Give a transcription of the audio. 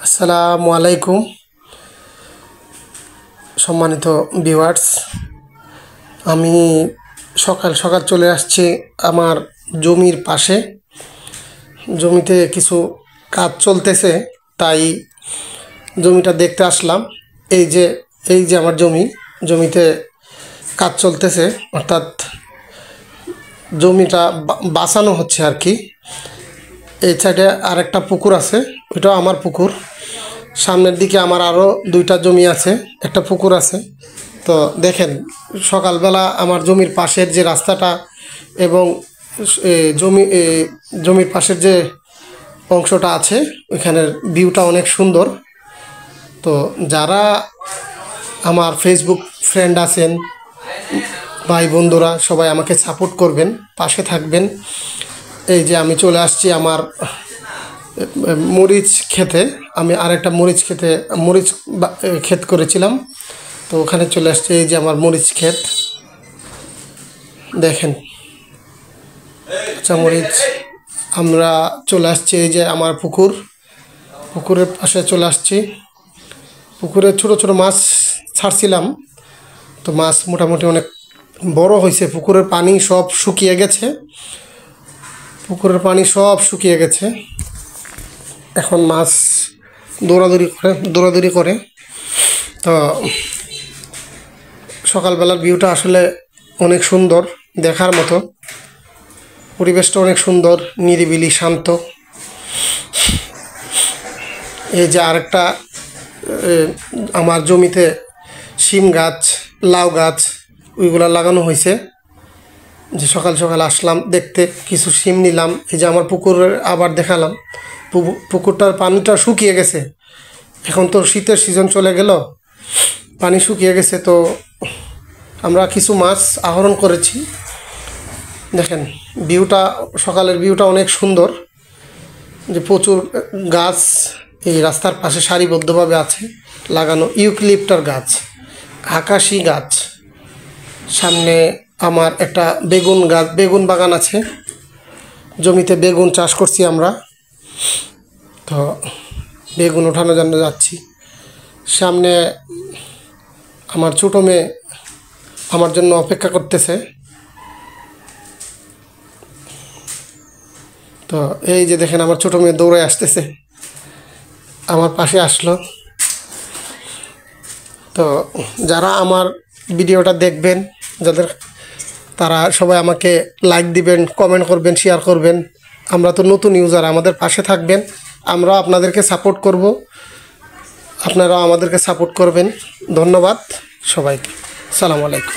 আসসালামু আলাইকুম সম্মানিত ভিউয়ার্স। আমি সকাল সকাল চলে আসছি আমার জমির পাশে। জমিতে কিছু কাজ চলতেছে, তাই জমিটা দেখতে আসলাম। এই যে আমার জমিতে কাজ চলতেছে, অর্থাৎ জমিটা বাঁচানো হচ্ছে আর কি। এই সাইডে আরেকটা পুকুর আছে, ওইটাও আমার পুকুর। সামনের দিকে আমার আরও দুইটা জমি আছে, একটা পুকুর আছে। তো দেখেন, সকালবেলা আমার জমির পাশের যে রাস্তাটা এবং জমির পাশের যে অংশটা আছে, ওইখানের ভিউটা অনেক সুন্দর। তো যারা আমার ফেসবুক ফ্রেন্ড আছেন, ভাই বন্ধুরা, সবাই আমাকে সাপোর্ট করবেন, পাশে থাকবেন। এই যে আমি চলে আসছি আমার মরিচ খেতে। আমি আরেকটা মরিচ ক্ষেত করেছিলাম, তো ওখানে চলে আসছে। এই যে আমার মরিচ ক্ষেত, দেখেন কাঁচা মরিচ। আমরা চলে আসছি, এই যে আমার পুকুরের পাশে চলে আসছি। পুকুরে ছোট ছোট মাছ ছাড়ছিলাম, তো মাছ মোটামুটি অনেক বড় হয়েছে। পুকুরের পানি সব শুকিয়ে গেছে। এখন মাছ দৌড়াদৌড়ি করে। তো সকালবেলার ভিউটা আসলে অনেক সুন্দর, দেখার মতো। পরিবেশটা অনেক সুন্দর, নিরিবিলি, শান্ত। এই যে আরেকটা আমার জমিতে শিম গাছ, লাউ গাছ, ওইগুলা লাগানো হয়েছে। যে সকাল সকাল আসলাম দেখতে, কিছু শিম নিলাম। এই যে আমার পুকুরের আবার দেখালাম, পুকুরটার পানিটা শুকিয়ে গেছে। এখন তো শীতের সিজন চলে গেল, পানি শুকিয়ে গেছে। তো আমরা কিছু মাছ আহরণ করেছি। দেখেন সকালের ভিউটা অনেক সুন্দর। যে প্রচুর গাছ এই রাস্তার পাশে সারিবদ্ধভাবে আছে লাগানো। ইউক্যালিপ্টাস গাছ, আকাশি গাছ। সামনে আমার একটা বেগুন বাগান আছে। জমিতে বেগুন চাষ করছি আমরা। তো বেগুন ওঠানোর জন্য যাচ্ছি। সামনে আমার ছোটো মেয়ে আমার জন্য অপেক্ষা করতেছে। তো এই যে দেখেন, আমার ছোটো মেয়ে দৌড়ে আসতেছে, আমার পাশে আসলো। তো যারা আমার ভিডিওটা দেখবেন, তারা সবাই আমাকে লাইক দিবেন, কমেন্ট করবেন, শেয়ার করবেন। আমরা তো নতুন ইউজার, আমাদের পাশে থাকবেন। আমরা আপনাদেরকে সাপোর্ট করব, আপনারাও আমাদেরকে সাপোর্ট করবেন। ধন্যবাদ সবাইকে। আসসালামু আলাইকুম।